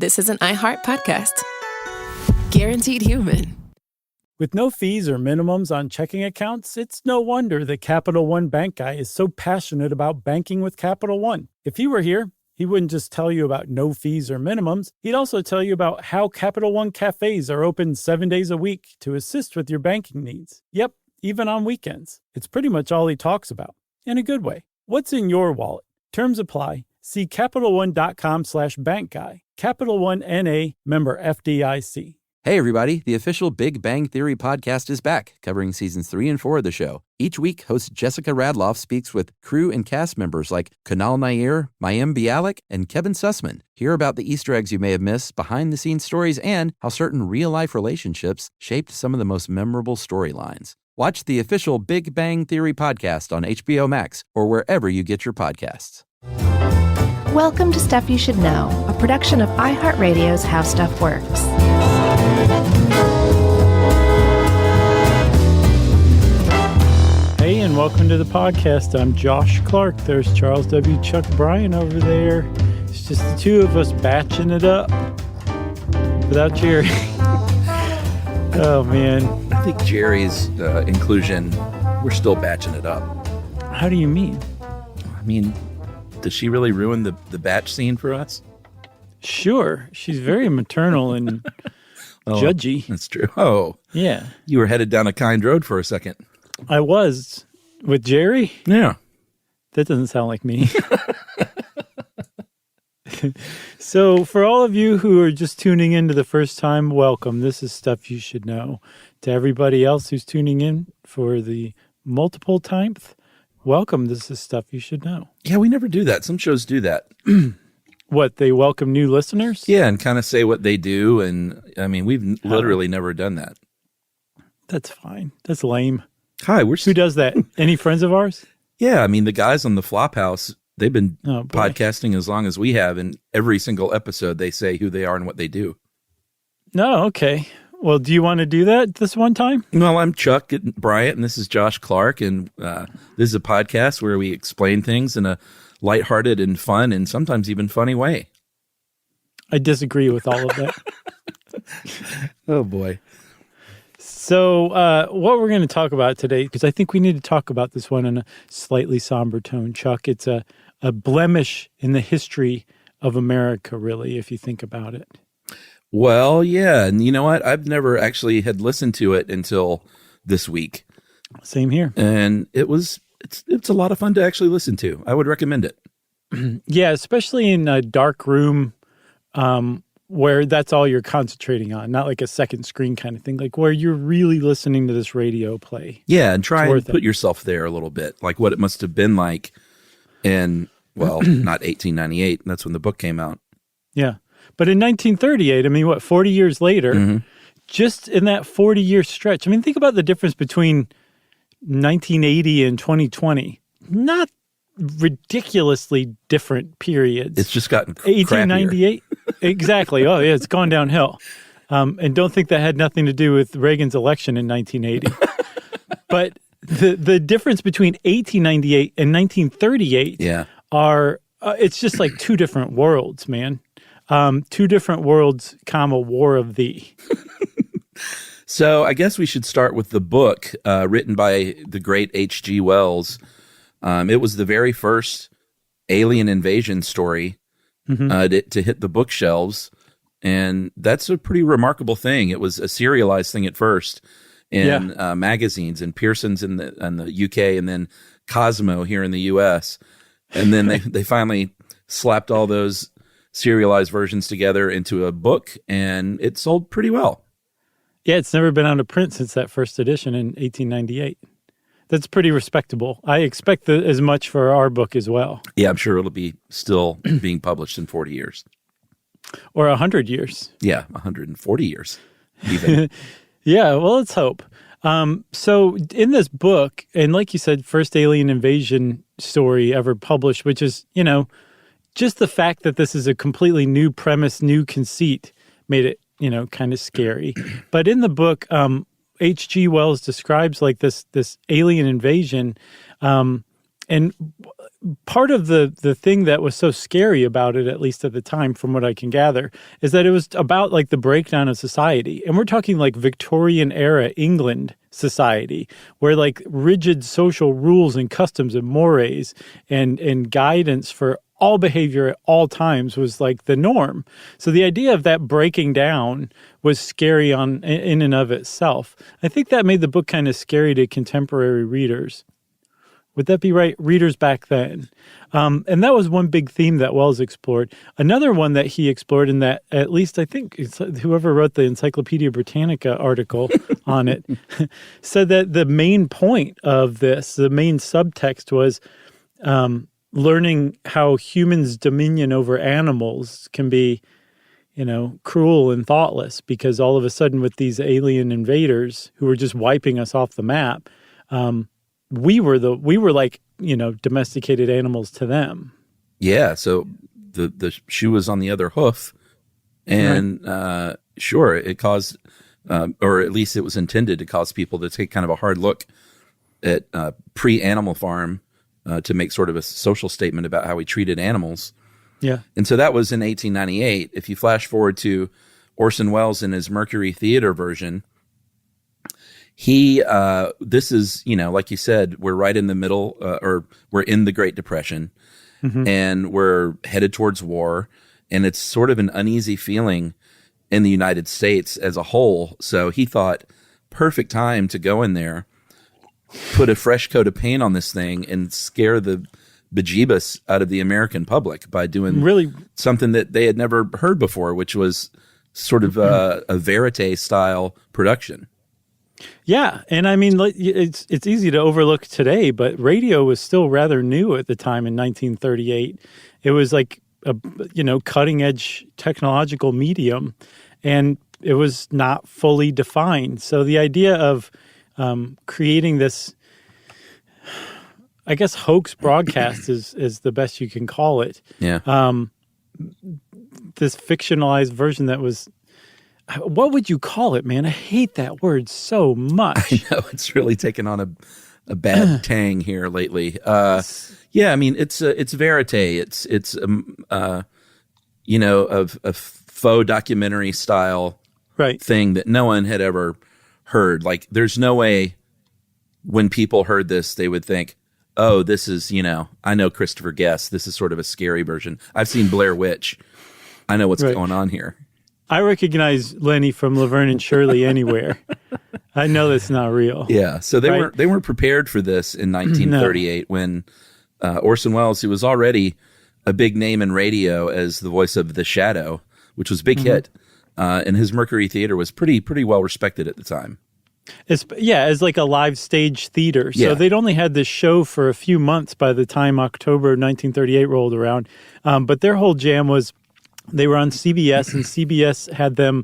this is an iHeart podcast. Guaranteed human. With no fees or minimums on checking accounts, it's no wonder that Capital One Bank Guy is so passionate about banking with Capital One. If he were here, he wouldn't just tell you about no fees or minimums. He'd also tell you about how Capital One cafes are open 7 days a week to assist with your banking needs. Yep, even on weekends. It's pretty much all he talks about, in a good way. What's in your wallet? Terms apply. See CapitalOne.com/bankguy. Capital One N.A., member FDIC. Hey, everybody. The official Big Bang Theory podcast is back, covering seasons 3 and 4 of the show. Each week, host Jessica Radloff speaks with crew and cast members like Kunal Nair, Mayim Bialik, and Kevin Sussman. Hear about the Easter eggs you may have missed, behind-the-scenes stories, and how certain real-life relationships shaped some of the most memorable storylines. Watch the official Big Bang Theory podcast on HBO Max or wherever you get your podcasts. Welcome to Stuff You Should Know, a production of iHeartRadio's How Stuff Works. Hey, and welcome to the podcast. I'm Josh Clark. There's Charles W. Chuck Bryan over there. It's just the two of us batching it up without Jerry. Oh, man. I think Jerry's inclusion, we're still batching it up. How do you mean? I mean, does she really ruin the batch scene for us? Sure. She's very maternal and judgy. That's true. Oh. Yeah. You were headed down a kind road for a second. I was. With Jerry? Yeah. That doesn't sound like me. So for all of you who are just tuning in to the first time, welcome. This is Stuff You Should Know. To everybody else who's tuning in for the multiple times, welcome. This is Stuff You Should Know. Yeah, we never do that. Some shows do that. What, they welcome new listeners? Yeah, and kind of say what they do. And I mean, we've literally never done that. That's fine. That's lame. Hi, who does that? Any friends of ours? Yeah, I mean, the guys on the Flophouse, they've been podcasting as long as we have, and every single episode they say who they are and what they do. No, okay. Well, do you want to do that this one time? Well, I'm Chuck Bryant, and this is Josh Clark, and this is a podcast where we explain things in a lighthearted and fun and sometimes even funny way. I disagree with all of that. Oh, boy. So what we're going to talk about today, because I think we need to talk about this one in a slightly somber tone, Chuck. It's a blemish in the history of America, really, if you think about it. Well, yeah. And you know what? I've never actually had listened to it until this week. Same here. And it's a lot of fun to actually listen to. I would recommend it. Yeah, especially in a dark room where that's all you're concentrating on, not like a second screen kind of thing, like where you're really listening to this radio play. Yeah, and try and put yourself there a little bit, like what it must have been like in, well, not 1898. That's when the book came out. Yeah. But in 1938, I mean, 40 years later, just in that 40-year stretch, I mean, think about the difference between 1980 and 2020. Not ridiculously different periods. It's just gotten 1898. Exactly. Oh, yeah, it's gone downhill. And don't think that had nothing to do with Reagan's election in 1980. But the difference between 1898 and 1938 are, it's just like two different worlds, man. Two different worlds, war of thee. So I guess we should start with the book written by the great H.G. Wells. It was the very first alien invasion story to hit the bookshelves, and that's a pretty remarkable thing. It was a serialized thing at first in magazines, and Pearson's in the UK, and then Cosmo here in the US, and then they finally slapped all those serialized versions together into a book, and it sold pretty well. Yeah, it's never been out of print since that first edition in 1898. That's pretty respectable. I expect as much for our book as well. Yeah, I'm sure it'll be still being published in 40 years. Or 100 years. Yeah, 140 years even. Yeah, well, let's hope. So in this book, and like you said, first alien invasion story ever published, which is, just the fact that this is a completely new premise, new conceit made it, kind of scary. But in the book, H.G. Wells describes like this alien invasion, and part of the thing that was so scary about it, at least at the time, from what I can gather, is that it was about like the breakdown of society. And we're talking like Victorian era England society, where like rigid social rules and customs and mores and guidance for all behavior at all times was like the norm. So the idea of that breaking down was scary in and of itself. I think that made the book kind of scary to contemporary readers. Would that be right? Readers back then. And that was one big theme that Wells explored. Another one that he explored, in that, at least I think it's whoever wrote the Encyclopedia Britannica article on it, said that the main point of this, the main subtext was learning how humans' dominion over animals can be, cruel and thoughtless, because all of a sudden with these alien invaders who were just wiping us off the map, we were like, domesticated animals to them. Yeah. So the shoe was on the other hoof, and right. Sure, it caused, or at least it was intended to cause people to take kind of a hard look at pre-Animal Farm to make sort of a social statement about how we treated animals. Yeah. And so that was in 1898. If you flash forward to Orson Welles in his Mercury Theater version, this is, like you said, we're right in the middle, or we're in the Great Depression, mm-hmm. and we're headed towards war, and it's sort of an uneasy feeling in the United States as a whole. So he thought, perfect time to go in there, put a fresh coat of paint on this thing, and scare the bejeebus out of the American public by doing really something that they had never heard before, which was sort of a verite style production. Yeah, and I mean, it's easy to overlook today, but radio was still rather new at the time in 1938. It was like a cutting edge technological medium, and it was not fully defined. So the idea of creating this, I guess, hoax broadcast is the best you can call it. Yeah. This fictionalized version that was. What would you call it, man? I hate that word so much. I know, it's really taken on a bad tang here lately. Yeah, I mean, it's verite. It's a faux documentary style thing that no one had ever heard. Like, there's no way when people heard this, they would think, oh, this is, I know Christopher Guest. This is sort of a scary version. I've seen Blair Witch. I know what's going on here. I recognize Lenny from Laverne and Shirley anywhere. I know that's not real. Yeah, so they weren't prepared for this in 1938 when Orson Welles, who was already a big name in radio as the voice of The Shadow, which was a big hit, and his Mercury Theater was pretty well respected at the time. As like a live stage theater. So they'd only had this show for a few months by the time October 1938 rolled around, but their whole jam was. They were on CBS, and CBS had them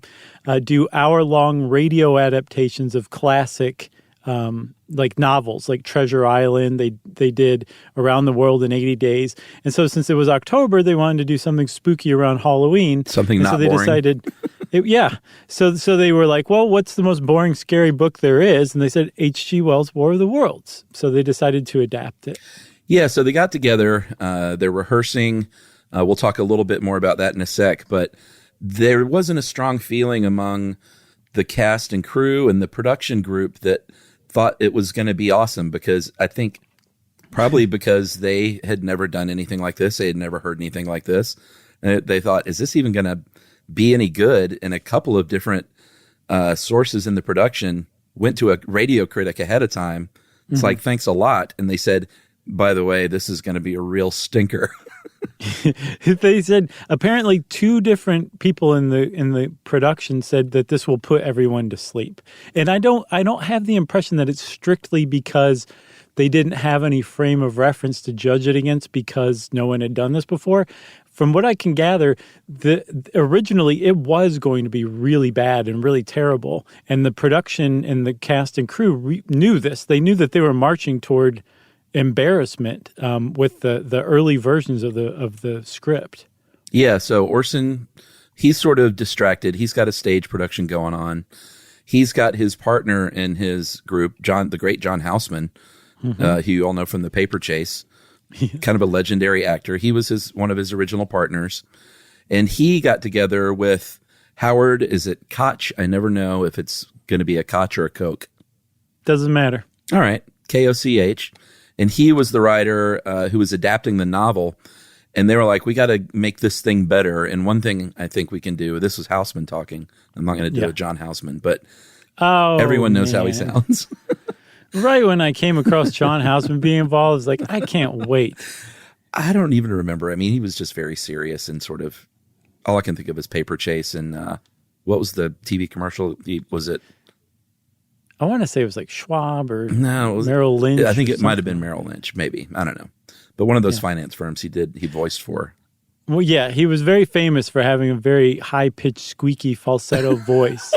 do hour-long radio adaptations of classic like novels, like Treasure Island. They did Around the World in 80 Days. And so since it was October, they wanted to do something spooky around Halloween. Something not boring. So they decided, So they were like, well, what's the most boring, scary book there is? And they said H.G. Wells' War of the Worlds. So they decided to adapt it. Yeah, so they got together. They're rehearsing. We'll talk a little bit more about that in a sec, but there wasn't a strong feeling among the cast and crew and the production group that thought it was going to be awesome, because I think probably because they had never done anything like this. They had never heard anything like this. And they thought, is this even going to be any good? And a couple of different sources in the production went to a radio critic ahead of time. It's like, thanks a lot. And they said, by the way, this is going to be a real stinker. They said apparently two different people in the production said that this will put everyone to sleep. And I don't have the impression that it's strictly because they didn't have any frame of reference to judge it against because no one had done this before. From what I can gather, originally it was going to be really bad and really terrible. And the production and the cast and crew knew this. They knew that they were marching toward embarrassment with the early versions of the script. Yeah, so Orson, he's sort of distracted. He's got a stage production going on. He's got his partner in his group, the great John Houseman, who you all know from The Paper Chase. kind of a legendary actor. He was one of his original partners. And he got together with Howard, is it Koch? I never know if it's going to be a Koch or a Koch. Doesn't matter. All right, Koch. And he was the writer who was adapting the novel. And they were like, we got to make this thing better. And one thing I think we can do, this was Houseman talking. I'm not going to do a John Houseman, but everyone knows how he sounds. Right when I came across John Houseman being involved, I was like, I can't wait. I don't even remember. I mean, he was just very serious and sort of, all I can think of is Paper Chase. And what was the TV commercial? Was it? I want to say it was like Schwab or no, Merrill Lynch. I think it might have been Merrill Lynch, maybe. I don't know. But one of those finance firms he voiced for. Well, yeah, he was very famous for having a very high-pitched, squeaky falsetto voice.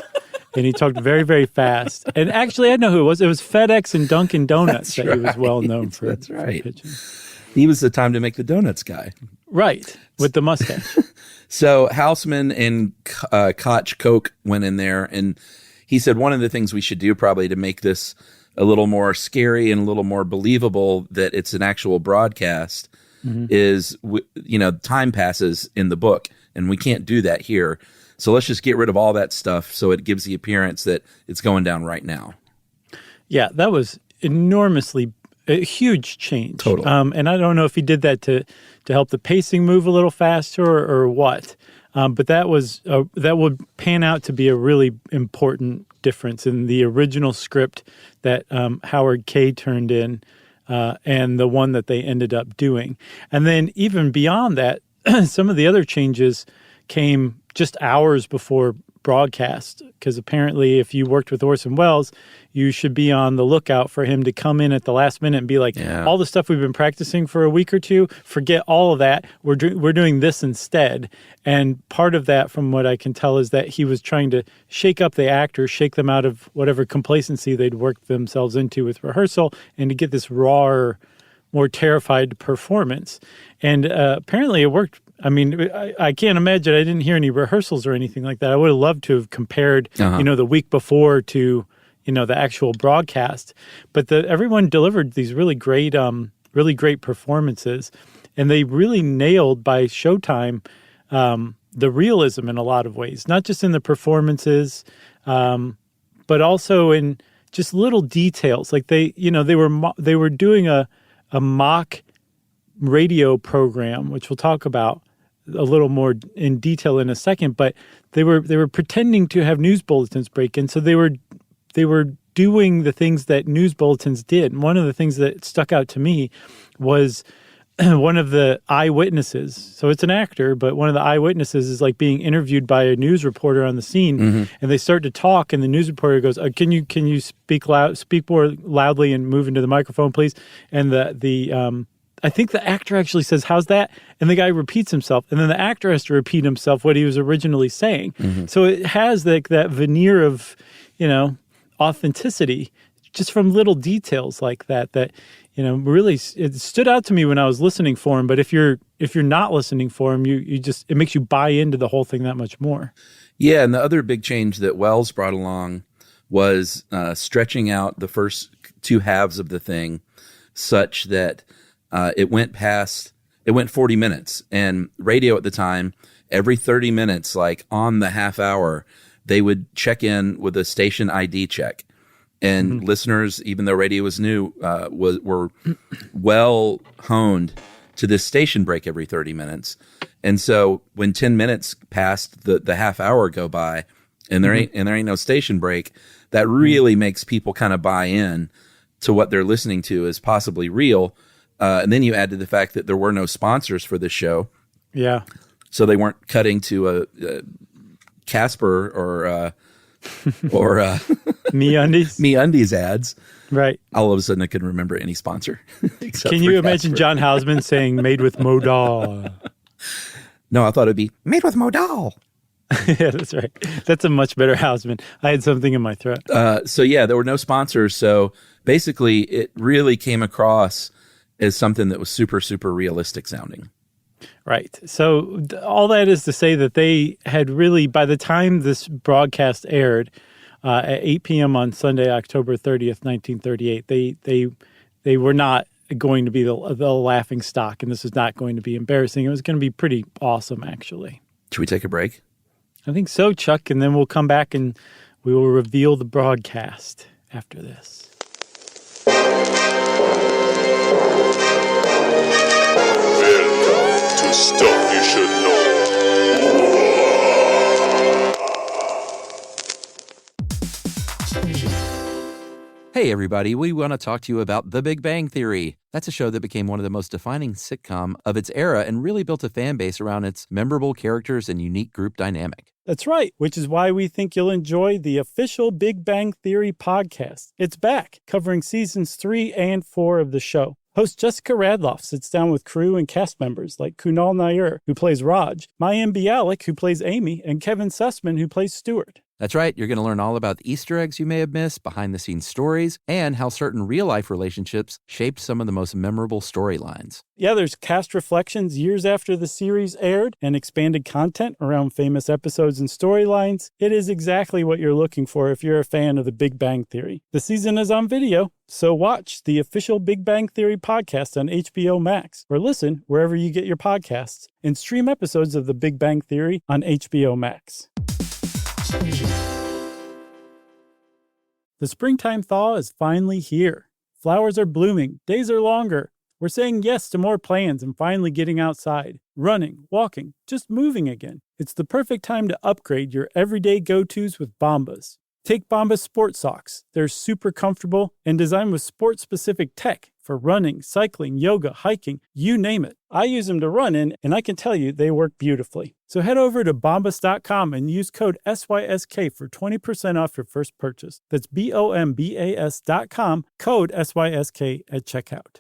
And he talked very, very fast. And actually, I know who it was. It was FedEx and Dunkin' Donuts that he was well known for. That's right. For pitching. He was the time to make the donuts guy. Right, with the mustache. So Houseman and Koch went in there, and he said one of the things we should do probably to make this a little more scary and a little more believable that it's an actual broadcast is, time passes in the book, and we can't do that here. So let's just get rid of all that stuff so it gives the appearance that it's going down right now. Yeah, that was enormously a huge change. Totally. And I don't know if he did that to help the pacing move a little faster or what. But that would pan out to be a really important difference in the original script that Howard K. turned in and the one that they ended up doing. And then even beyond that, some of the other changes came just hours before broadcast, because apparently if you worked with Orson Welles, you should be on the lookout for him to come in at the last minute and be like, all the stuff we've been practicing for a week or two, forget all of that. We're doing this instead. And part of that, from what I can tell, is that he was trying to shake up the actors, shake them out of whatever complacency they'd worked themselves into with rehearsal, and to get this raw, more terrified performance. And apparently it worked. I mean, I can't imagine. I didn't hear any rehearsals or anything like that. I would have loved to have compared, the week before to, the actual broadcast. But everyone delivered these really great performances, and they really nailed by showtime the realism in a lot of ways, not just in the performances, but also in just little details. Like they were doing a mock radio program, which we'll talk about a little more in detail in a second, but they were pretending to have news bulletins break in. So they were doing the things that news bulletins did. And one of the things that stuck out to me was one of the eyewitnesses. So it's an actor, but one of the eyewitnesses is like being interviewed by a news reporter on the scene, and they start to talk, and the news reporter goes, "Can you speak more loudly and move into the microphone, please?" And I think the actor actually says, "How's that?" And the guy repeats himself. And then the actor has to repeat himself what he was originally saying. So it has that veneer of, authenticity just from little details like that, really it stood out to me when I was listening for him. But if you're not listening for him, it makes you buy into the whole thing that much more. Yeah. And the other big change that Wells brought along was stretching out the first two halves of the thing such that it went 40 minutes, and radio at the time, every 30 minutes, like on the half hour, they would check in with a station ID check. And listeners, even though radio was new, were well honed to this station break every 30 minutes. And so when 10 minutes past the half hour go by and there ain't no station break, that really makes people kind of buy in to what they're listening to as possibly real. And then you add to the fact that there were no sponsors for this show. Yeah. So they weren't cutting to a Casper or MeUndies ads. Right. All of a sudden I couldn't remember any sponsor. Can you imagine John Houseman saying "made with Modal"? No, I thought it'd be "made with Modal." Yeah, that's right. That's a much better Houseman. I had something in my throat. So there were no sponsors. So basically it really came across as something that was super, super realistic sounding. Right. So all that is to say that they had really, by the time this broadcast aired at 8 p.m. on Sunday, October 30th, 1938, they were not going to be the laughing stock, and this is not going to be embarrassing. It was going to be pretty awesome, actually. Should we take a break? I think so, Chuck, and then we'll come back and we will reveal the broadcast after this. Welcome to Stuff You Should Know. Hey, everybody, we want to talk to you about The Big Bang Theory. That's a show that became one of the most defining sitcom of its era and really built a fan base around its memorable characters and unique group dynamic. That's right, which is why we think you'll enjoy the official Big Bang Theory podcast. It's back, covering seasons 3 and 4 of the show. Host Jessica Radloff sits down with crew and cast members like Kunal Nair, who plays Raj, Mayim Bialik, who plays Amy, and Kevin Sussman, who plays Stuart. That's right. You're going to learn all about the Easter eggs you may have missed, behind-the-scenes stories, and how certain real-life relationships shaped some of the most memorable storylines. Yeah, there's cast reflections years after the series aired and expanded content around famous episodes and storylines. It is exactly what you're looking for if you're a fan of The Big Bang Theory. The season is on video, so watch the official Big Bang Theory podcast on HBO Max, or listen wherever you get your podcasts, and stream episodes of The Big Bang Theory on HBO Max. The springtime thaw is finally here. Flowers are blooming, days are longer. We're saying yes to more plans and finally getting outside, running, walking, just moving again. It's the perfect time to upgrade your everyday go-tos with Bombas. Take Bombas sport socks. They're super comfortable and designed with sport-specific tech for running, cycling, yoga, hiking, you name it. I use them to run in, and I can tell you they work beautifully. So head over to bombas.com and use code SYSK for 20% off your first purchase. That's BOMBAS.com, code SYSK at checkout.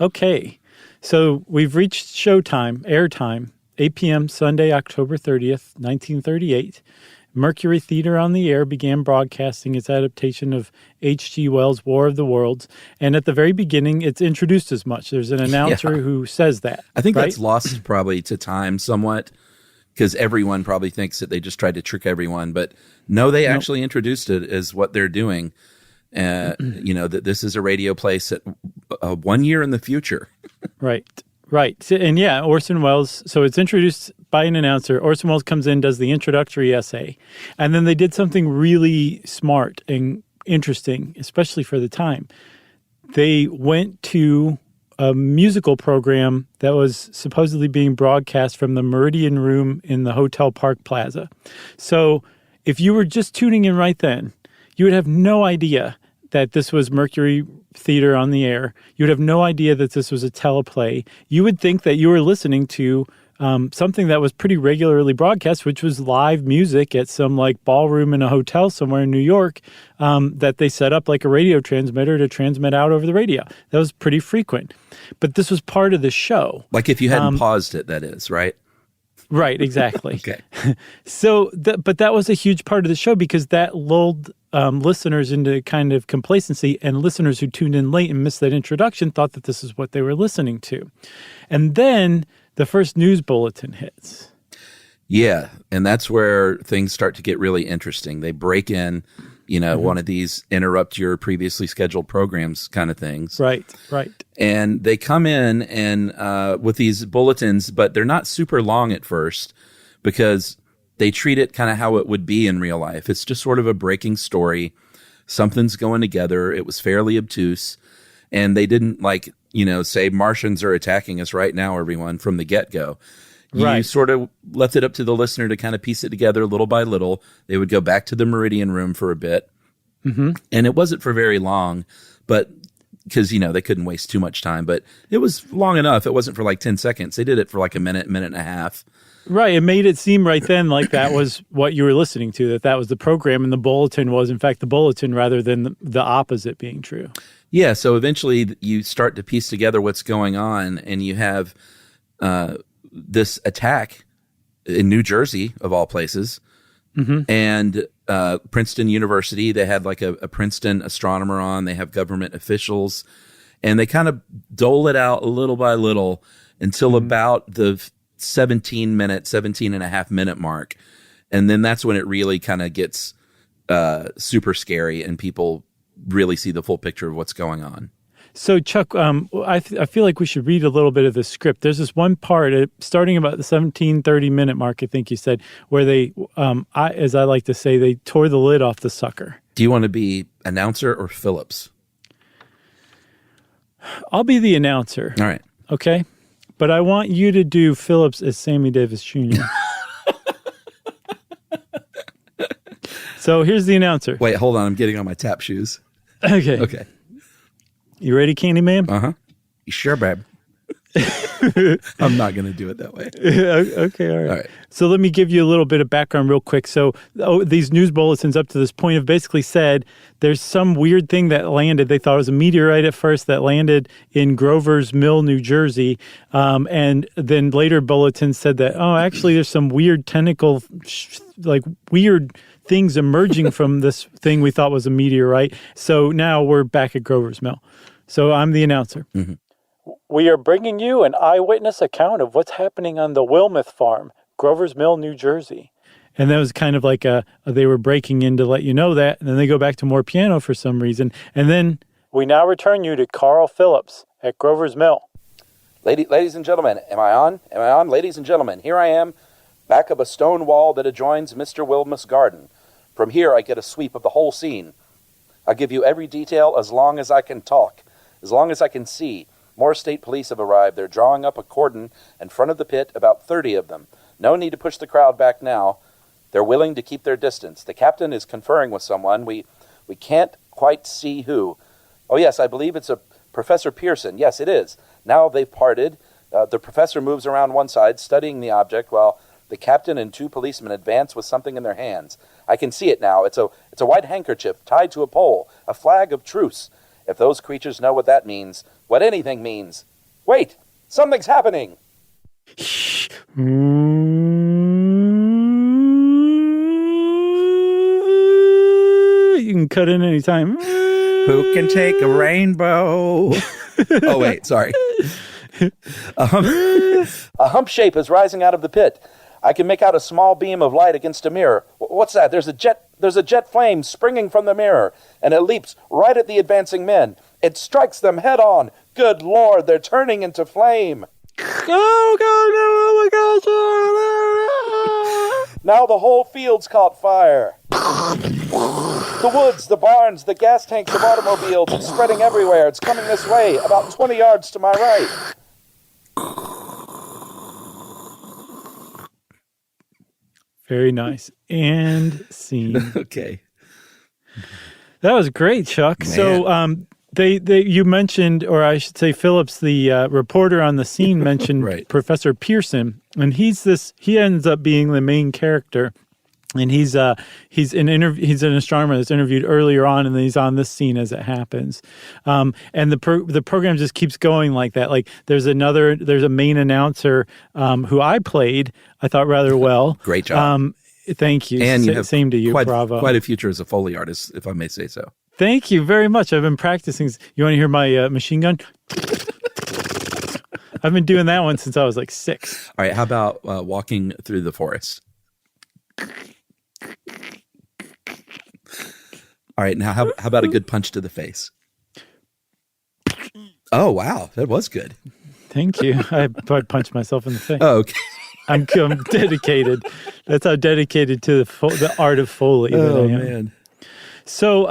Okay, so we've reached showtime, airtime, 8 p.m. Sunday, October 30th, 1938. Mercury Theater on the Air began broadcasting its adaptation of H.G. Wells' War of the Worlds, and at the very beginning, it's introduced as much. There's an announcer who says that. I think right? that's lost probably to time somewhat, because everyone probably thinks that they just tried to trick everyone. But no, they actually introduced it as what they're doing. That this is a radio place at 1 year in the future. Right. And yeah, Orson Welles, so it's introduced by an announcer. Orson Welles comes in, does the introductory essay. And then they did something really smart and interesting, especially for the time. They went to a musical program that was supposedly being broadcast from the Meridian Room in the Hotel Park Plaza. So if you were just tuning in right then, you would have no idea that this was Mercury Theater on the Air. You would have no idea that this was a teleplay. You would think that you were listening to something that was pretty regularly broadcast, which was live music at some like ballroom in a hotel somewhere in New York that they set up like a radio transmitter to transmit out over the radio. That was pretty frequent. But this was part of the show. Like if you hadn't paused it, that is, right? Right, exactly. Okay. So, but that was a huge part of the show because that lulled listeners into kind of complacency, and listeners who tuned in late and missed that introduction thought that this is what they were listening to. And then the first news bulletin hits. Yeah, and that's where things start to get really interesting. They break in, one of these interrupt your previously scheduled programs kind of things. Right. And they come in and with these bulletins, but they're not super long at first because they treat it kind of how it would be in real life. It's just sort of a breaking story. Something's going together. It was fairly obtuse. And they didn't say Martians are attacking us right now, everyone, from the get-go. You sort of left it up to the listener to kind of piece it together little by little. They would go back to the Meridian Room for a bit. Mm-hmm. And it wasn't for very long, but because, they couldn't waste too much time. But it was long enough. It wasn't for like 10 seconds. They did it for like a minute and a half. Right. It made it seem right then like that was what you were listening to, that was the program, and the bulletin was, in fact, the bulletin rather than the opposite being true. Yeah. So eventually you start to piece together what's going on, and you have this attack in New Jersey, of all places, and Princeton University. They had like a Princeton astronomer on. They have government officials. And they kind of dole it out little by little until about the 17 and a half minute mark. And then that's when it really kind of gets super scary and people really see the full picture of what's going on. So, Chuck, I feel like we should read a little bit of the script. There's this one part, starting about the 17-30-minute mark, I think you said, where they, as I like to say, they tore the lid off the sucker. Do you want to be announcer or Phillips? I'll be the announcer. All right. Okay? But I want you to do Phillips as Sammy Davis Jr. So here's the announcer. Wait, hold on. I'm getting on my tap shoes. Okay. Okay. You ready, Candyman? Uh-huh. You sure, babe? I'm not going to do it that way. Okay, all right. So let me give you a little bit of background real quick. So these news bulletins up to this point have basically said there's some weird thing that landed. They thought it was a meteorite at first that landed in Grover's Mill, New Jersey. And then later bulletins said that, actually there's some weird tentacle, weird things emerging from this thing we thought was a meteorite. So now we're back at Grover's Mill. So I'm the announcer. Mm-hmm. We are bringing you an eyewitness account of what's happening on the Wilmuth farm, Grover's Mill, New Jersey. And that was kind of like they were breaking in to let you know that. And then they go back to more piano for some reason. And then we now return you to Carl Phillips at Grover's Mill. Ladies and gentlemen, am I on? Am I on? Ladies and gentlemen, here I am, back of a stone wall that adjoins Mr. Wilmuth's garden. From here, I get a sweep of the whole scene. I'll give you every detail as long as I can talk, as long as I can see. More state police have arrived. They're drawing up a cordon in front of the pit, about 30 of them. No need to push the crowd back now. They're willing to keep their distance. The captain is conferring with someone. We can't quite see who. Oh, yes, I believe it's a Professor Pearson. Yes, it is. Now they've parted. The professor moves around one side, studying the object, while the captain and 2 policemen advance with something in their hands. I can see it now. It's a white handkerchief tied to a pole, a flag of truce. If those creatures know what that means, what anything means. Wait! Something's happening! You can cut in any time. Who can take a rainbow? Oh, wait, sorry. A hump shape is rising out of the pit. I can make out a small beam of light against a mirror. What's that? There's a jet flame springing from the mirror, and it leaps right at the advancing men. It strikes them head on. Good Lord, they're turning into flame. Oh, God, no, oh, my gosh. Now the whole field's caught fire. The woods, the barns, the gas tanks of automobiles, it's spreading everywhere. It's coming this way, about 20 yards to my right. Very nice. And scene. Okay. That was great, Chuck. Man. So you mentioned, or I should say Phillips, the reporter on the scene mentioned Right. Professor Pearson, and he ends up being the main character. And he's an astronomer that's interviewed earlier on, and then he's on this scene as it happens. And the program just keeps going like that. Like there's a main announcer who I played, I thought rather well. Great job. Thank you. And you have same to you. Bravo. Quite a future as a Foley artist, if I may say so. Thank you very much. I've been practicing. You want to hear my machine gun? I've been doing that one since I was like 6. All right. How about walking through the forest? All right, now how about a good punch to the face? Oh, wow, that was good. Thank you. I punched myself in the face. Oh, okay. I'm dedicated. That's how dedicated to the art of Foley that I am. Man. So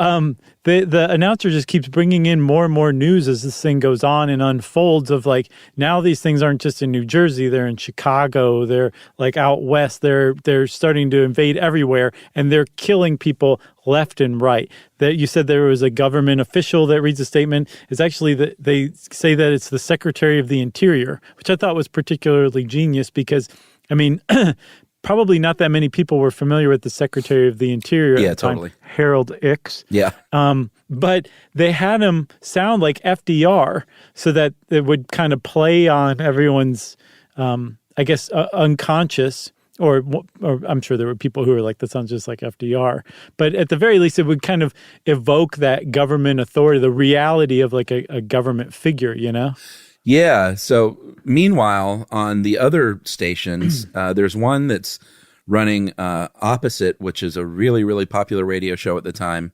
the announcer just keeps bringing in more and more news as this thing goes on and unfolds of like, now these things aren't just in New Jersey, they're in Chicago, they're like out west, they're starting to invade everywhere, and they're killing people left and right. That you said there was a government official that reads a statement. It's actually they say that it's the Secretary of the Interior, which I thought was particularly genius because, I mean, probably not that many people were familiar with the Secretary of the Interior at the time, totally. Harold Ickes. Yeah. But they had him sound like FDR so that it would kind of play on everyone's, unconscious Or I'm sure there were people who were like, that sounds just like FDR. But at the very least, it would kind of evoke that government authority, the reality of like a government figure, you know? Yeah. So meanwhile, on the other stations, there's one that's running opposite, which is a really, really popular radio show at the time.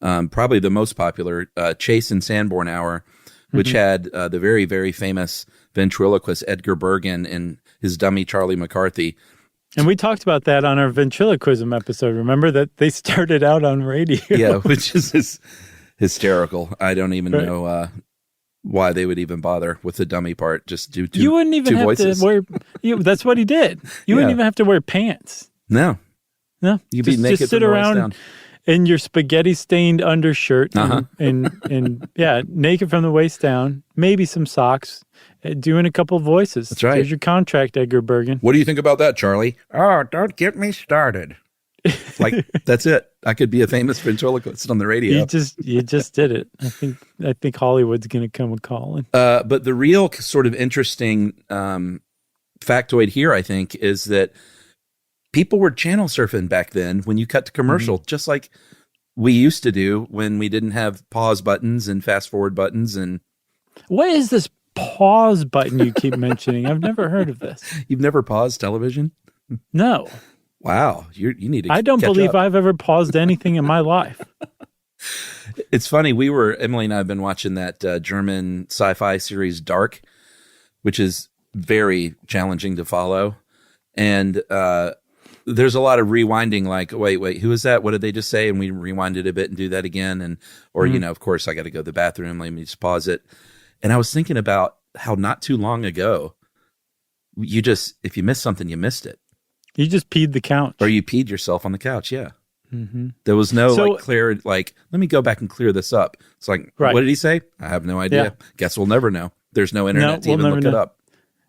Probably the most popular, Chase and Sanborn Hour, which had the very, very famous ventriloquist Edgar Bergen and his dummy Charlie McCarthy. And we talked about that on our ventriloquism episode. Remember that they started out on radio? Yeah, which is hysterical. I don't even know why they would even bother with the dummy part. Just do two. You wouldn't even have voices. to wear. That's what he did. You wouldn't even have to wear pants. No, you'd be naked just sit from the waist around down. in your spaghetti-stained undershirt and naked from the waist down. Maybe some socks. Doing a couple of voices. That's right. Here's your contract, Edgar Bergen. What do you think about that, Charlie? Oh, don't get me started. Like, that's it. I could be a famous ventriloquist on the radio. You just did it. I think Hollywood's going to come a calling. But the real sort of interesting factoid here, I think, is that people were channel surfing back then when you cut to commercial, just like we used to do when we didn't have pause buttons and fast forward buttons. And what is this pause button you keep mentioning? I've never heard of this. You've never paused television? No. Wow, you need to. I don't catch believe up. I've ever paused anything in my life. It's funny. Emily and I have been watching that German sci-fi series Dark, which is very challenging to follow. And there's a lot of rewinding, like, wait, who is that? What did they just say? And we rewinded a bit and do that again. Or, of course, I got to go to the bathroom. Let me just pause it. And I was thinking about how not too long ago, if you missed something, you missed it. You just peed the couch. Or you peed yourself on the couch, yeah. Mm-hmm. There was no let me go back and clear this up. It's like, What did he say? I have no idea. Yeah. Guess we'll never know. There's no internet to even look it up.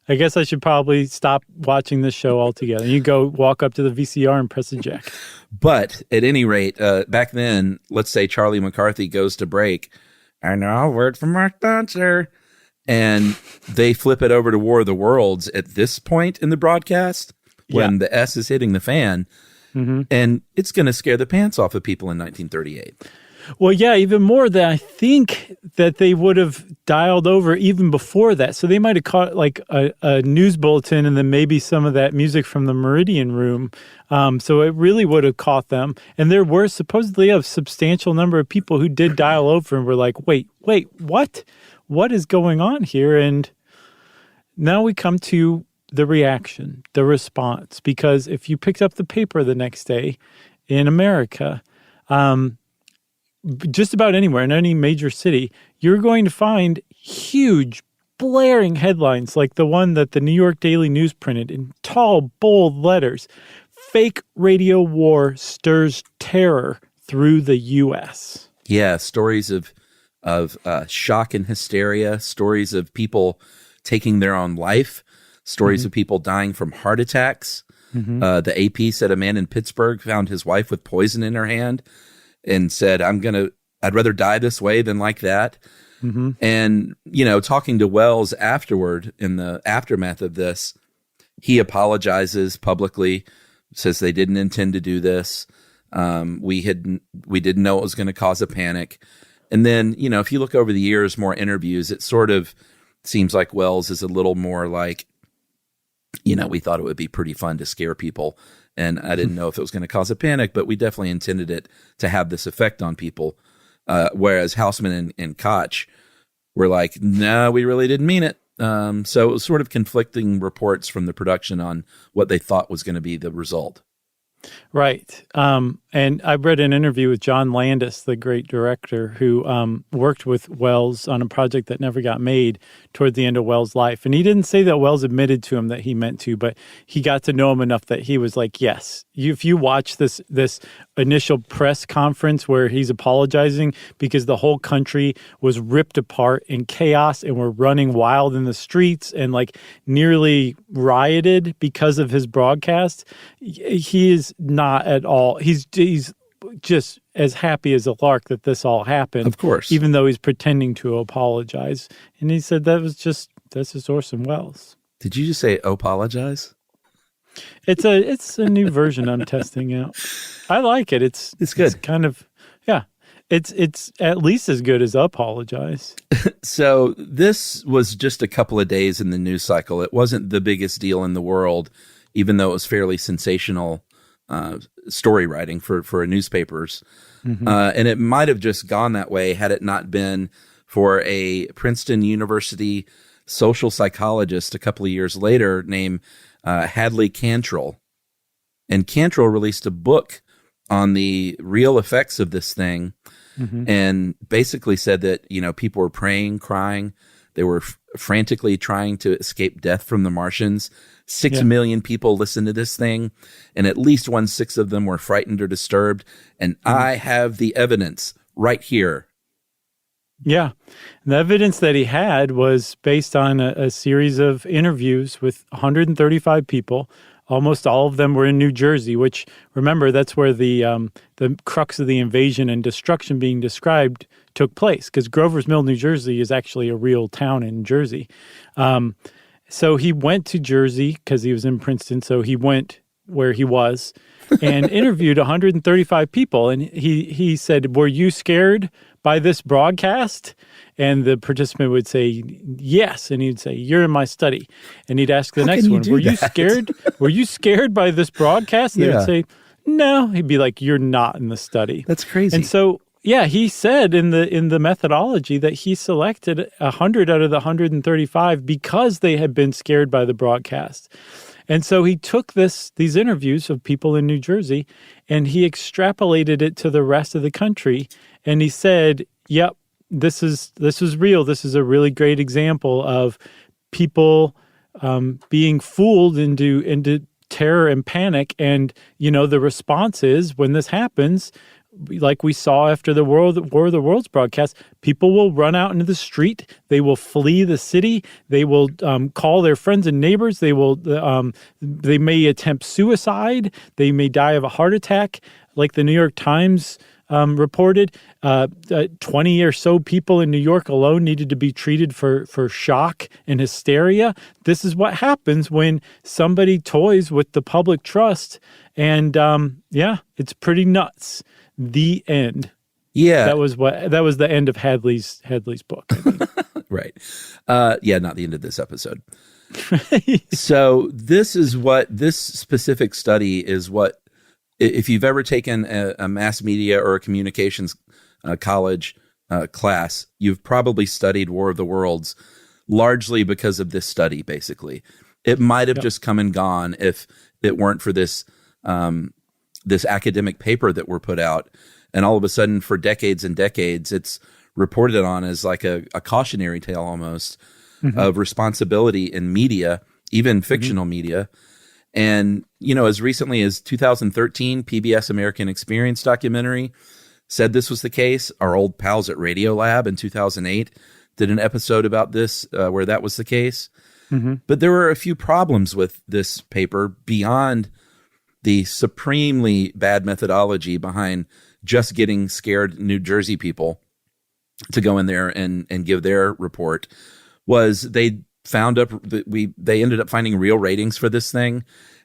I guess I should probably stop watching this show altogether. You go walk up to the VCR and press eject. But at any rate, back then, let's say Charlie McCarthy goes to break. I know a word from our sponsor. And they flip it over to War of the Worlds at this point in the broadcast when the S is hitting the fan. Mm-hmm. And it's going to scare the pants off of people in 1938. Well, yeah, even more than I think that they would have dialed over even before that. So they might have caught like a news bulletin and then maybe some of that music from the Meridian Room. So it really would have caught them. And there were supposedly a substantial number of people who did dial over and were like, wait, what? What is going on here? And now we come to the reaction, the response. Because if you picked up the paper the next day in America, just about anywhere in any major city, you're going to find huge, blaring headlines like the one that the New York Daily News printed in tall, bold letters. Fake radio war stirs terror through the U.S. Yeah, stories of shock and hysteria, stories of people taking their own life, stories of people dying from heart attacks. Mm-hmm. The AP said a man in Pittsburgh found his wife with poison in her hand and said, I'd rather die this way than like that. Mm-hmm. And, talking to Welles afterward in the aftermath of this, he apologizes publicly, says they didn't intend to do this. We didn't know it was going to cause a panic. And then, if you look over the years, more interviews, it sort of seems like Welles is a little more like, we thought it would be pretty fun to scare people. And I didn't know if it was going to cause a panic, but we definitely intended it to have this effect on people. Whereas Houseman and Koch were like, no, we really didn't mean it. So it was sort of conflicting reports from the production on what they thought was going to be the result. Right. And I read an interview with John Landis, the great director, who worked with Welles on a project that never got made toward the end of Welles' life. And he didn't say that Welles admitted to him that he meant to, but he got to know him enough that he was like, yes, if you watch this initial press conference where he's apologizing because the whole country was ripped apart in chaos and were running wild in the streets and like nearly rioted because of his broadcast, he is not at all. He's just as happy as a lark that this all happened. Of course. Even though he's pretending to apologize. And he said that's just Orson Welles. Did you just say apologize? It's a new version I'm testing out. I like it. It's good. It's kind of, yeah. It's at least as good as Apologize. So this was just a couple of days in the news cycle. It wasn't the biggest deal in the world, even though it was fairly sensational story writing for newspapers. And it might have just gone that way had it not been for a Princeton University social psychologist a couple of years later named Hadley Cantrell. And Cantrell released a book on the real effects of this thing and basically said that, people were praying, crying. They were frantically trying to escape death from the Martians. 6 million people listened to this thing, and at least 1/6 of them were frightened or disturbed. And I have the evidence right here. Yeah. And the evidence that he had was based on a series of interviews with 135 people. Almost all of them were in New Jersey, which, remember, that's where the crux of the invasion and destruction being described took place, because Grover's Mill, New Jersey, is actually a real town in Jersey. So he went to Jersey because he was in Princeton, so he went where he was and interviewed 135 people. And he said, "Were you scared by this broadcast?" And the participant would say, "Yes." And he'd say, "You're in my study." And he'd ask the next one, "Were you scared? Were you scared by this broadcast?" And they would say, "No." He'd be like, "You're not in the study." That's crazy. And so, yeah, he said in the methodology that he selected 100 out of the 135 because they had been scared by the broadcast. And so he took these interviews of people in New Jersey and he extrapolated it to the rest of the country. And he said, "Yep, this is real. This is a really great example of people being fooled into terror and panic. And, the response is when this happens, like we saw after the War of the Worlds broadcast, people will run out into the street. They will flee the city. They will call their friends and neighbors. They may attempt suicide. They may die of a heart attack, like the New York Times reported. 20 or so people in New York alone needed to be treated for shock and hysteria. This is what happens when somebody toys with the public trust. And it's pretty nuts. The end. Yeah, that was the end of Hadley's book. I think. Right. Not the end of this episode. So this specific study is what, if you've ever taken a mass media or a communications college class, you've probably studied War of the Worlds largely because of this study. Basically, it might have just come and gone if it weren't for this academic paper that were put out. And all of a sudden, for decades and decades, it's reported on as like a cautionary tale almost of responsibility in media, even fictional media. And, as recently as 2013, PBS American Experience documentary said this was the case. Our old pals at Radiolab in 2008 did an episode about this where that was the case. But there were a few problems with this paper beyond the supremely bad methodology behind just getting scared New Jersey people to go in there and give their report. Was they ended up finding real ratings for this thing,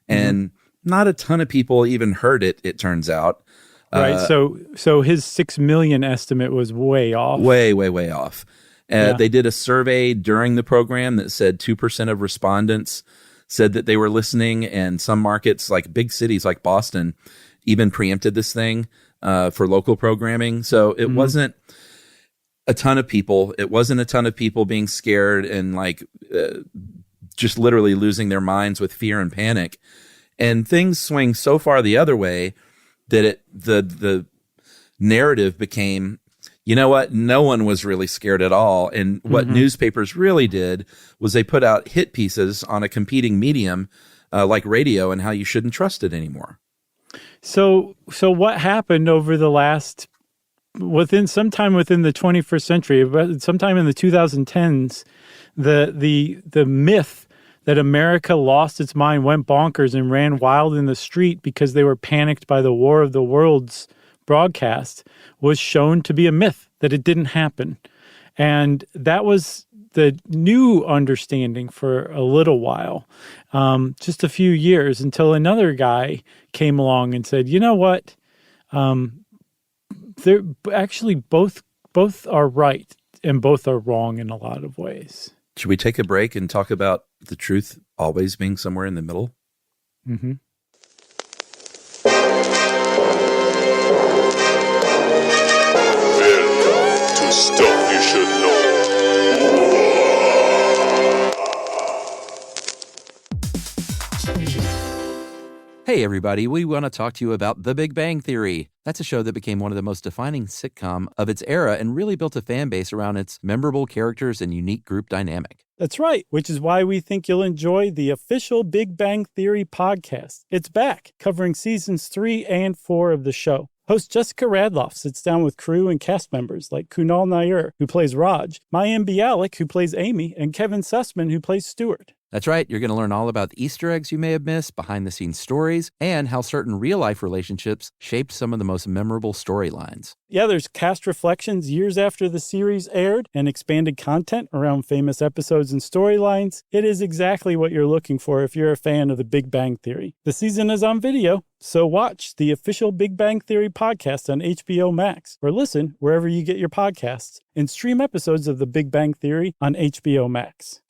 and not a ton of people even heard it. It turns out, right? So his 6 million estimate was way off, way off. They did a survey during the program that said 2% of respondents said that they were listening, and some markets, like big cities like Boston, even preempted this thing for local programming. So it wasn't a ton of people. It wasn't a ton of people being scared and just literally losing their minds with fear and panic. And things swing so far the other way that the narrative became, you know what? No one was really scared at all. And what newspapers really did was they put out hit pieces on a competing medium like radio and how you shouldn't trust it anymore. So what happened over the last, sometime within the 21st century, sometime in the 2010s, the myth that America lost its mind, went bonkers, and ran wild in the street because they were panicked by the War of the Worlds broadcast was shown to be a myth, that it didn't happen. And that was the new understanding for a little while, just a few years, until another guy came along and said, you know what? They're actually both are right and both are wrong in a lot of ways. Should we take a break and talk about the truth always being somewhere in the middle? Mm-hmm. Welcome to Stuff You Should Know. Hey everybody, we want to talk to you about The Big Bang Theory. That's a show that became one of the most defining sitcom of its era and really built a fan base around its memorable characters and unique group dynamic. That's right, which is why we think you'll enjoy the official Big Bang Theory podcast. It's back, covering seasons 3 and 4 of the show. Host Jessica Radloff sits down with crew and cast members like Kunal Nair, who plays Raj, Mayim Bialik, who plays Amy, and Kevin Sussman, who plays Stuart. That's right, you're going to learn all about the Easter eggs you may have missed, behind-the-scenes stories, and how certain real-life relationships shaped some of the most memorable storylines. Yeah, there's cast reflections years after the series aired and expanded content around famous episodes and storylines. It is exactly what you're looking for if you're a fan of the Big Bang Theory. The season is on video, so watch the official Big Bang Theory podcast on HBO Max, or listen wherever you get your podcasts, and stream episodes of the Big Bang Theory on HBO Max.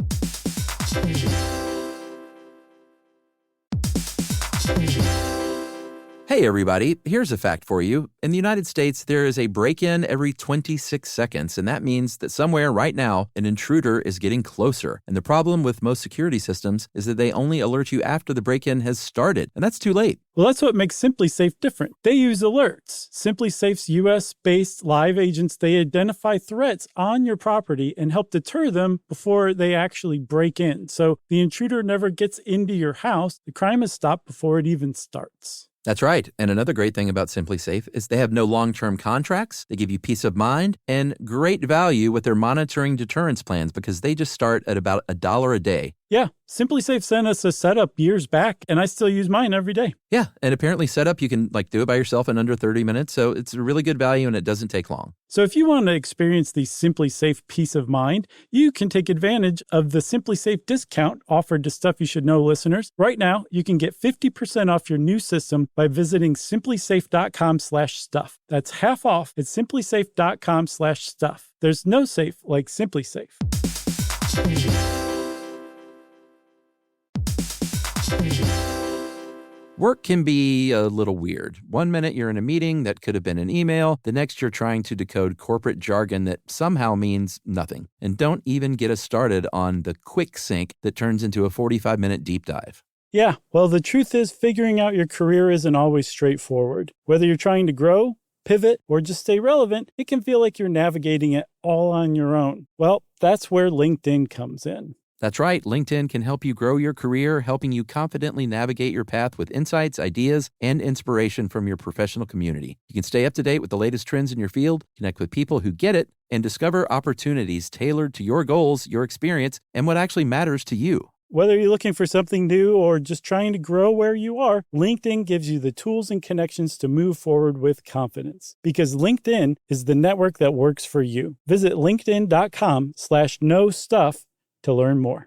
Hey everybody, here's a fact for you. In the United States, there is a break-in every 26 seconds, and that means that somewhere right now, an intruder is getting closer. And the problem with most security systems is that they only alert you after the break-in has started, and that's too late. Well, that's what makes SimpliSafe different. They use alerts. SimpliSafe's U.S.-based live agents, they identify threats on your property and help deter them before they actually break in. So the intruder never gets into your house. The crime is stopped before it even starts. That's right. And another great thing about SimpliSafe is they have no long-term contracts. They give you peace of mind and great value with their monitoring deterrence plans because they just start at about $1 a day. Yeah, SimpliSafe sent us a setup years back, and I still use mine every day. Yeah, and apparently setup, you can do it by yourself in under 30 minutes, so it's a really good value and it doesn't take long. So if you want to experience the SimpliSafe peace of mind, you can take advantage of the SimpliSafe discount offered to Stuff You Should Know listeners. Right now, you can get 50% off your new system by visiting simplisafe.com/stuff. That's half off at simplisafe.com/stuff. There's no safe like SimpliSafe. Work can be a little weird. One minute you're in a meeting that could have been an email. The next you're trying to decode corporate jargon that somehow means nothing. And don't even get us started on the quick sync that turns into a 45-minute deep dive. Yeah, well, the truth is figuring out your career isn't always straightforward. Whether you're trying to grow, pivot, or just stay relevant, it can feel like you're navigating it all on your own. Well, that's where LinkedIn comes in. That's right. LinkedIn can help you grow your career, helping you confidently navigate your path with insights, ideas, and inspiration from your professional community. You can stay up to date with the latest trends in your field, connect with people who get it, and discover opportunities tailored to your goals, your experience, and what actually matters to you. Whether you're looking for something new or just trying to grow where you are, LinkedIn gives you the tools and connections to move forward with confidence. Because LinkedIn is the network that works for you. Visit linkedin.com/knowstuff to learn more.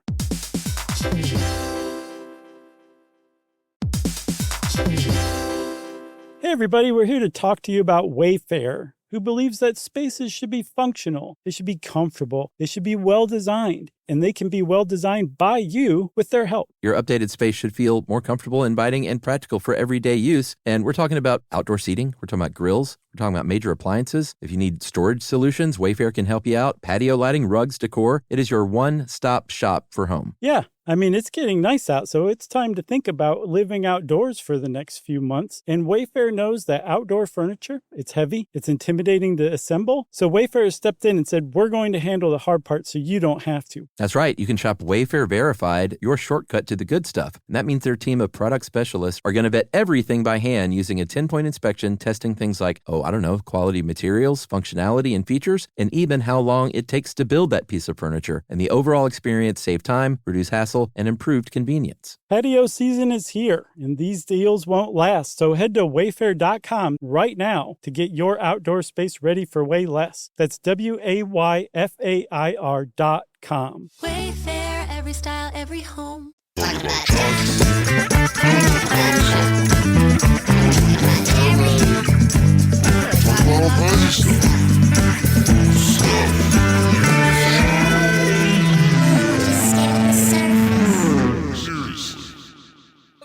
Hey everybody, we're here to talk to you about Wayfair, who believes that spaces should be functional, they should be comfortable, they should be well designed, and they can be well designed by you with their help. Your updated space should feel more comfortable, inviting, and practical for everyday use. And we're talking about outdoor seating. We're talking about grills. We're talking about major appliances. If you need storage solutions, Wayfair can help you out. Patio lighting, rugs, decor. It is your one-stop shop for home. Yeah. I mean, it's getting nice out, so it's time to think about living outdoors for the next few months. And Wayfair knows that outdoor furniture, it's heavy, it's intimidating to assemble. So Wayfair has stepped in and said, we're going to handle the hard part so you don't have to. That's right. You can shop Wayfair Verified, your shortcut to the good stuff. And that means their team of product specialists are going to vet everything by hand using a 10-point inspection, testing things like, quality materials, functionality, and features, and even how long it takes to build that piece of furniture. And the overall experience save time, reduce hassle, and improved convenience. Patio season is here, and these deals won't last. So head to wayfair.com right now to get your outdoor space ready for way less. That's WAYFAIR.com. Wayfair.com. Wayfair, every style, every home.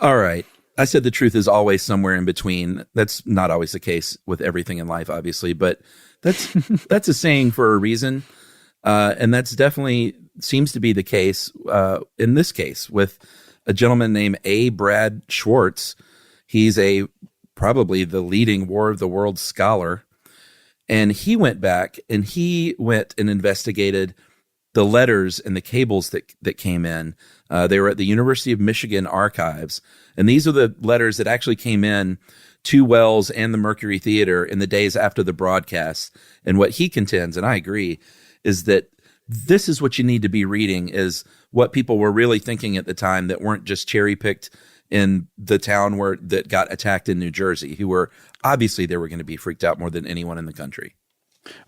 All right. I said the truth is always somewhere in between. That's not always the case with everything in life, obviously, but that's a saying for a reason. And that's definitely seems to be the case in this case with a gentleman named A. Brad Schwartz. He's probably the leading War of the Worlds scholar. And he went back and he went and investigated the letters and the cables that came in. They were at the University of Michigan archives. And these are the letters that actually came in to Wells and the Mercury Theater in the days after the broadcast. And what he contends, and I agree, is that this is what you need to be reading, is what people were really thinking at the time that weren't just cherry-picked in the town that got attacked in New Jersey, who were, obviously they were going to be freaked out more than anyone in the country.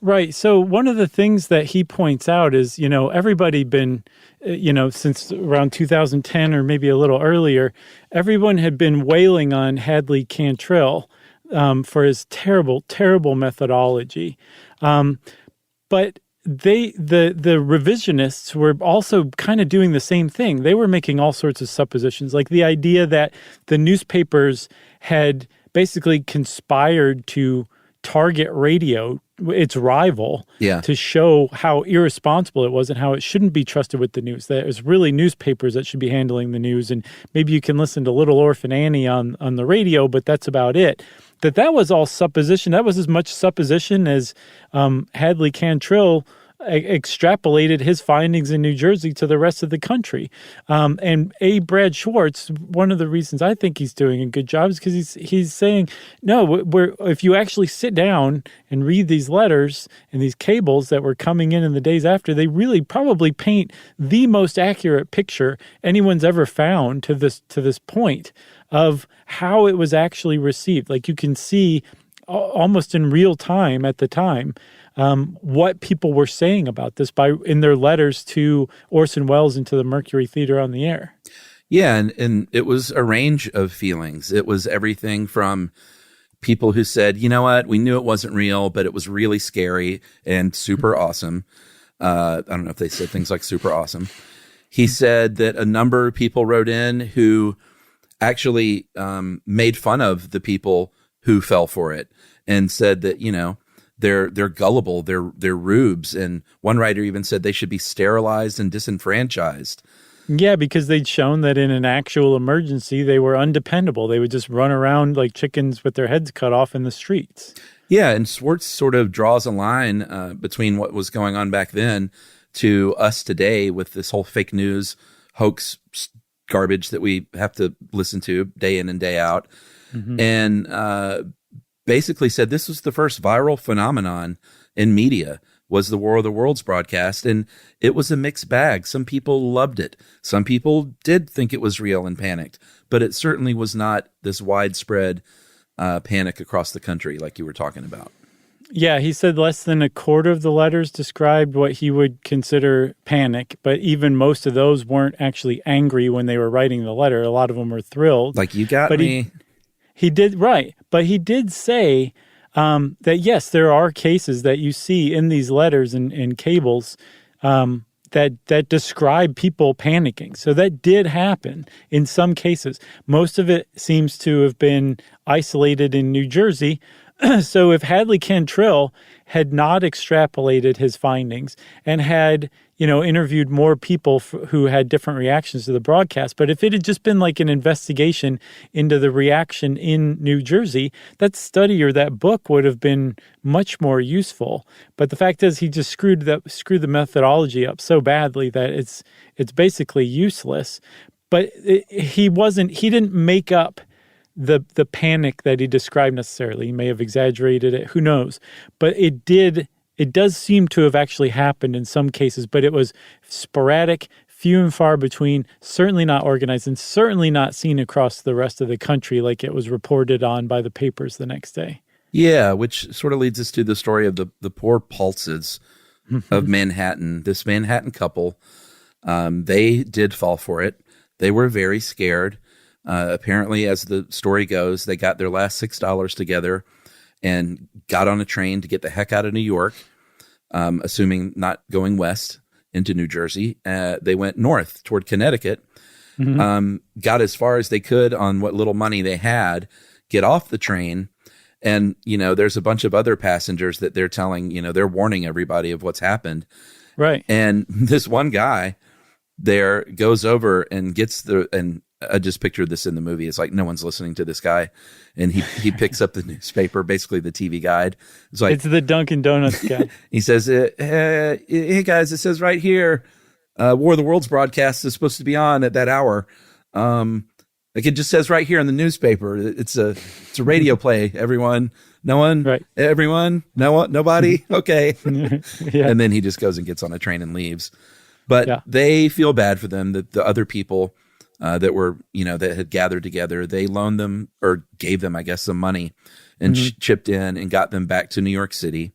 Right. So one of the things that he points out is, everybody been, since around 2010 or maybe a little earlier, everyone had been wailing on Hadley Cantrell for his terrible, terrible methodology. But the revisionists were also kind of doing the same thing. They were making all sorts of suppositions, like the idea that the newspapers had basically conspired to target radio, its rival, to show how irresponsible it was and how it shouldn't be trusted with the news. That it was really newspapers that should be handling the news, and maybe you can listen to Little Orphan Annie on the radio, but that's about it. That was all supposition. That was as much supposition as Hadley Cantrell extrapolated his findings in New Jersey to the rest of the country. And A. Brad Schwartz, one of the reasons I think he's doing a good job is because he's saying, no, if you actually sit down and read these letters and these cables that were coming in the days after, they really probably paint the most accurate picture anyone's ever found to this point of how it was actually received. Like you can see almost in real time at the time what people were saying about this in their letters to Orson Welles and to the Mercury Theater on the Air. Yeah, and it was a range of feelings. It was everything from people who said, you know what, we knew it wasn't real, but it was really scary and super awesome. I don't know if they said things like super awesome. He said that a number of people wrote in who actually made fun of the people who fell for it and said that, they're gullible, they're rubes. And one writer even said they should be sterilized and disenfranchised. Yeah, because they'd shown that in an actual emergency, they were undependable. They would just run around like chickens with their heads cut off in the streets. Yeah, and Schwartz sort of draws a line between what was going on back then to us today with this whole fake news hoax garbage that we have to listen to day in and day out. Mm-hmm. And basically said this was the first viral phenomenon in media, was the War of the Worlds broadcast, and it was a mixed bag. Some people loved it. Some people did think it was real and panicked, but it certainly was not this widespread panic across the country like you were talking about. Yeah, he said less than a quarter of the letters described what he would consider panic, but even most of those weren't actually angry when they were writing the letter. A lot of them were thrilled. Like, you got me. He did, right. But he did say that, yes, there are cases that you see in these letters and cables that describe people panicking. So that did happen in some cases. Most of it seems to have been isolated in New Jersey. So if Hadley Cantrell had not extrapolated his findings and had, interviewed more people who had different reactions to the broadcast, but if it had just been like an investigation into the reaction in New Jersey, that study or that book would have been much more useful. But the fact is, he just screwed the methodology up so badly that it's basically useless. But he didn't make up the panic that he described necessarily. He may have exaggerated it, who knows. But it does seem to have actually happened in some cases, but it was sporadic, few and far between, certainly not organized, and certainly not seen across the rest of the country like it was reported on by the papers the next day. Yeah, which sort of leads us to the story of the poor Pulses of Manhattan, this Manhattan couple, they did fall for it. They were very scared. Apparently, as the story goes, they got their last $6 together and got on a train to get the heck out of New York, assuming not going west into New Jersey. They went north toward Connecticut, got as far as they could on what little money they had, get off the train. And, there's a bunch of other passengers that they're telling, they're warning everybody of what's happened. Right. And this one guy there goes over and gets and I just pictured this in the movie. It's like no one's listening to this guy, and he picks up the newspaper, basically the TV guide. It's like it's the Dunkin' Donuts guy. He says, "Hey guys, it says right here, War of the Worlds broadcast is supposed to be on at that hour. Like it just says right here in the newspaper. It's a radio play. Everyone, no one, right? Everyone, no one, nobody. Okay." Yeah. And then he just goes and gets on a train and leaves. But they feel bad for them, that the other people that were, that had gathered together, they loaned them or gave them, I guess, some money and chipped in and got them back to New York City.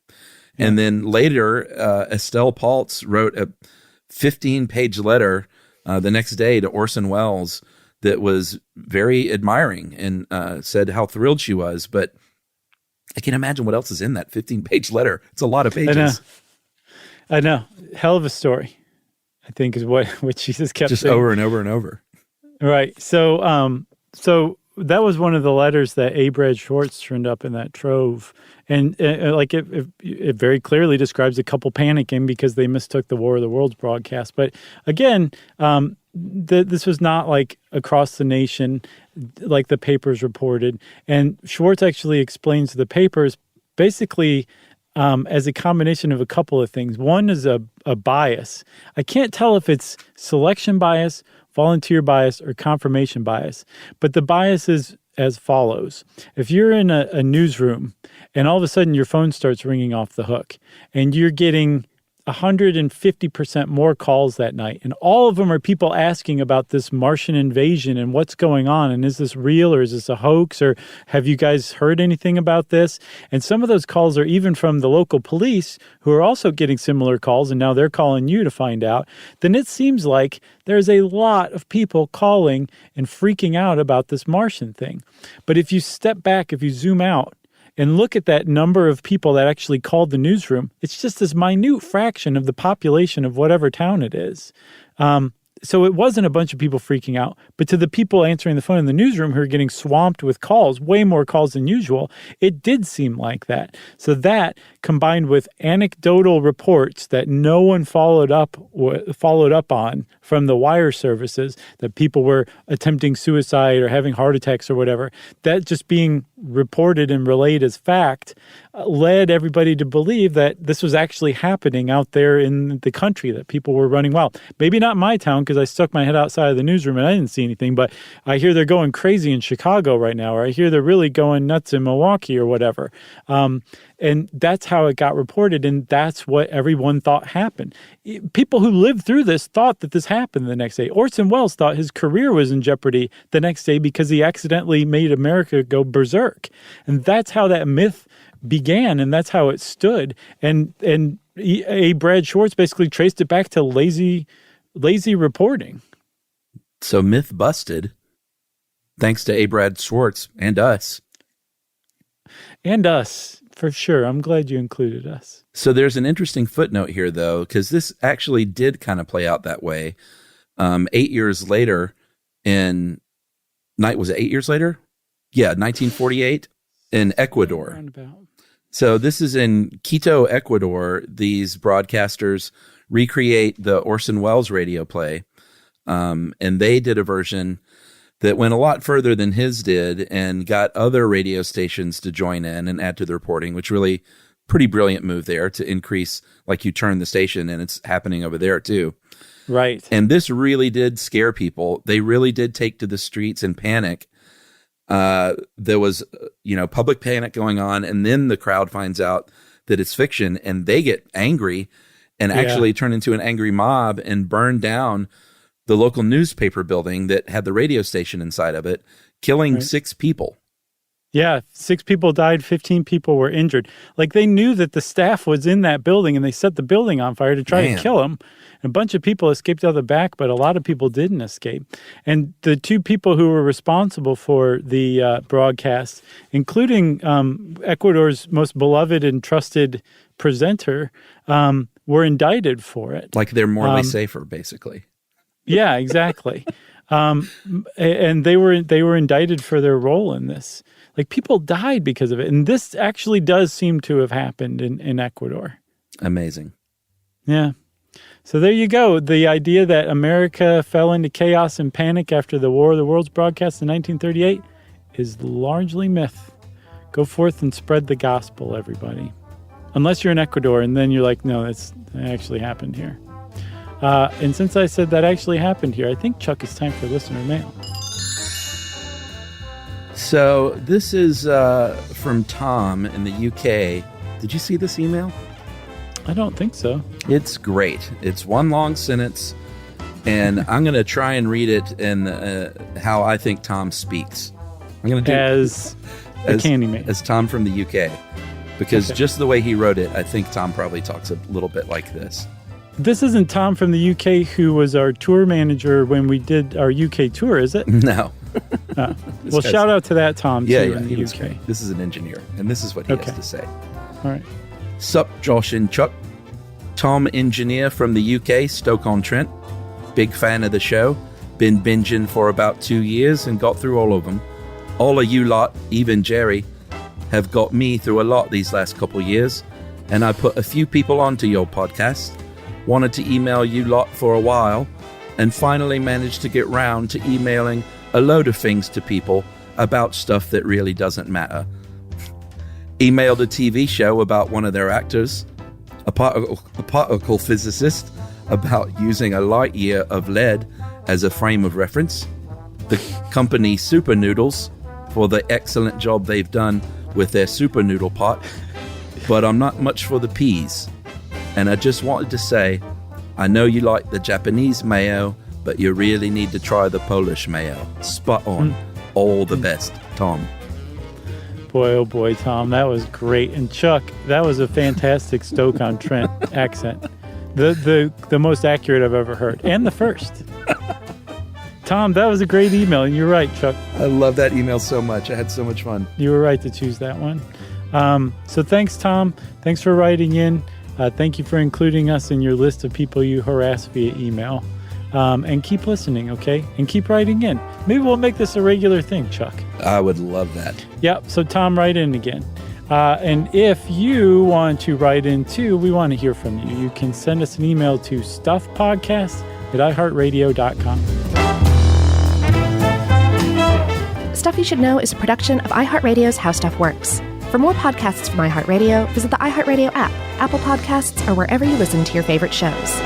Yeah. And then later, Estelle Paltz wrote a 15-page letter the next day to Orson Welles that was very admiring and said how thrilled she was. But I can't imagine what else is in that 15-page letter. It's a lot of pages. I know. Hell of a story, I think, is what Jesus kept just saying. Over and over and over. Right. So so that was one of the letters that A. Brad Schwartz turned up in that trove. And like it very clearly describes a couple panicking because they mistook the War of the Worlds broadcast. But again, this was not like across the nation like the papers reported. And Schwartz actually explains the papers basically as a combination of a couple of things. One is a bias. I can't tell if it's selection bias, volunteer bias, or confirmation bias. But the bias is as follows. If you're in a newsroom and all of a sudden your phone starts ringing off the hook and you're getting 150% more calls that night, and all of them are people asking about this Martian invasion and what's going on, and is this real or is this a hoax, or have you guys heard anything about this? And some of those calls are even from the local police who are also getting similar calls, and now they're calling you to find out. Then it seems like there's a lot of people calling and freaking out about this Martian thing. But if you step back, if you zoom out, and look at that number of people that actually called the newsroom, it's just this minute fraction of the population of whatever town it is. So it wasn't a bunch of people freaking out, but to the people answering the phone in the newsroom who are getting swamped with calls, way more calls than usual, it did seem like that. So that, combined with anecdotal reports that no one followed up on from the wire services, that people were attempting suicide or having heart attacks or whatever, that just being reported and relayed as fact led everybody to believe that this was actually happening out there in the country, that people were running wild. Maybe not my town, because I stuck my head outside of the newsroom and I didn't see anything, but I hear they're going crazy in Chicago right now, or I hear they're really going nuts in Milwaukee or whatever. And that's how it got reported, and that's what everyone thought happened. People who lived through this thought that this happened the next day. Orson Welles thought his career was in jeopardy the next day because he accidentally made America go berserk. And that's how that myth began, and that's how it stood. And A. Brad Schwartz basically traced it back to lazy reporting. So myth busted, thanks to A. Brad Schwartz and us. And us, for sure. I'm glad you included us. So there's an interesting footnote here, though, because this actually did kind of play out that way. 8 years later, was it 8 years later? Yeah, 1948 in Ecuador. So this is in Quito, Ecuador. These broadcasters recreate the Orson Welles radio play, and they did a version that went a lot further than his did and got other radio stations to join in and add to the reporting, which really pretty brilliant move there to increase, like you turn the station and it's happening over there too. Right. And this really did scare people. They really did take to the streets and panic. There was, public panic going on, and then the crowd finds out that it's fiction and they get angry and actually turn into an angry mob and burn down the local newspaper building that had the radio station inside of it, killing 6 people. Yeah, 6 people died, 15 people were injured. Like, they knew that the staff was in that building, and they set the building on fire to try to kill him. And a bunch of people escaped out the back, but a lot of people didn't escape. And the 2 people who were responsible for the broadcast, including Ecuador's most beloved and trusted presenter, were indicted for it. Like they're morally safer, basically. Yeah, exactly. And they were indicted for their role in this. Like, people died because of it. And this actually does seem to have happened in Ecuador. Amazing. Yeah. So there you go. The idea that America fell into chaos and panic after the War of the Worlds broadcast in 1938 is largely myth. Go forth and spread the gospel, everybody. Unless you're in Ecuador, and then you're like, no, that actually happened here. And since I said that actually happened here, I think, Chuck, it's time for listener mail. So this is from Tom in the UK. Did you see this email? I don't think so. It's great. It's one long sentence, and I'm going to try and read it in how I think Tom speaks. I'm going to do as Candyman. As Tom from the UK. Because just the way he wrote it, I think Tom probably talks a little bit like this. This isn't Tom from the UK who was our tour manager when we did our UK tour, is it? No. Well, shout out to that Tom, too, in the UK. Great. This is an engineer, and this is what he has to say. All right. Sup, Josh and Chuck. Tom, engineer from the UK, Stoke-on-Trent. Big fan of the show. Been binging for about 2 years and got through all of them. All of you lot, even Jerry, have got me through a lot these last couple years, and I put a few people onto your podcast. Wanted to email you lot for a while, and finally managed to get round to emailing a load of things to people about stuff that really doesn't matter. Emailed a TV show about one of their actors, a particle physicist about using a light year of lead as a frame of reference, the company Super Noodles for the excellent job they've done with their Super Noodle pot, but I'm not much for the peas. And I just wanted to say, I know you like the Japanese mayo, but you really need to try the Polish mayo. Spot on. All the best, Tom. Boy, oh boy, Tom, that was great. And Chuck, that was a fantastic Stoke-on-Trent accent. The most accurate I've ever heard. And the first. Tom, that was a great email, and you're right, Chuck. I love that email so much. I had so much fun. You were right to choose that one. So thanks, Tom. Thanks for writing in. Thank you for including us in your list of people you harass via email. And keep listening, okay? And keep writing in. Maybe we'll make this a regular thing, Chuck. I would love that. Yep. So Tom, write in again. And if you want to write in too, we want to hear from you. You can send us an email to stuffpodcast@iheartradio.com. Stuff You Should Know is a production of iHeartRadio's How Stuff Works. For more podcasts from iHeartRadio, visit the iHeartRadio app, Apple Podcasts, or wherever you listen to your favorite shows.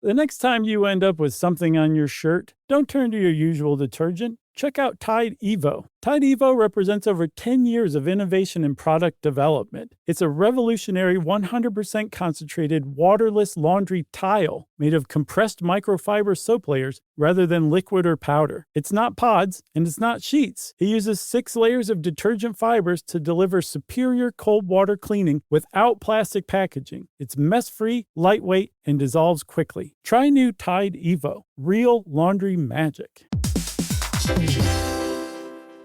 The next time you end up with something on your shirt, don't turn to your usual detergent. Check out Tide Evo. Tide Evo represents over 10 years of innovation in product development. It's a revolutionary 100% concentrated waterless laundry tile made of compressed microfiber soap layers rather than liquid or powder. It's not pods and it's not sheets. It uses 6 layers of detergent fibers to deliver superior cold water cleaning without plastic packaging. It's mess-free, lightweight, and dissolves quickly. Try new Tide Evo. Real laundry magic.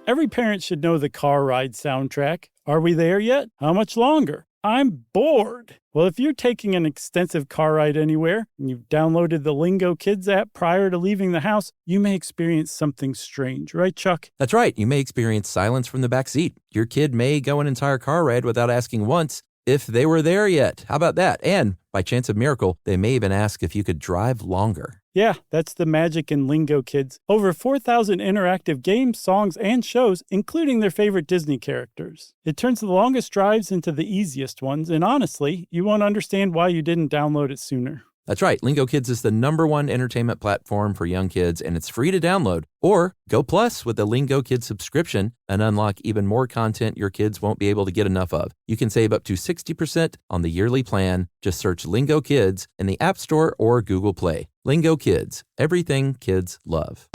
Every parent should know the car ride soundtrack. Are we there yet? How much longer? I'm bored. Well, if you're taking an extensive car ride anywhere and you've downloaded the Lingo Kids app prior to leaving the house, you may experience something strange, right, Chuck? That's right. You may experience silence from the back seat. Your kid may go an entire car ride without asking once if they were there yet. How about that? And by chance of miracle, they may even ask if you could drive longer. Yeah, that's the magic in Lingo Kids. Over 4,000 interactive games, songs, and shows, including their favorite Disney characters. It turns the longest drives into the easiest ones, and honestly, you won't understand why you didn't download it sooner. That's right. Lingo Kids is the #1 entertainment platform for young kids, and it's free to download. Or go plus with the Lingo Kids subscription and unlock even more content your kids won't be able to get enough of. You can save up to 60% on the yearly plan. Just search Lingo Kids in the App Store or Google Play. Lingo Kids, everything kids love.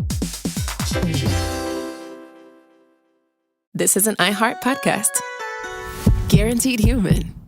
This is an iHeart podcast. Guaranteed human.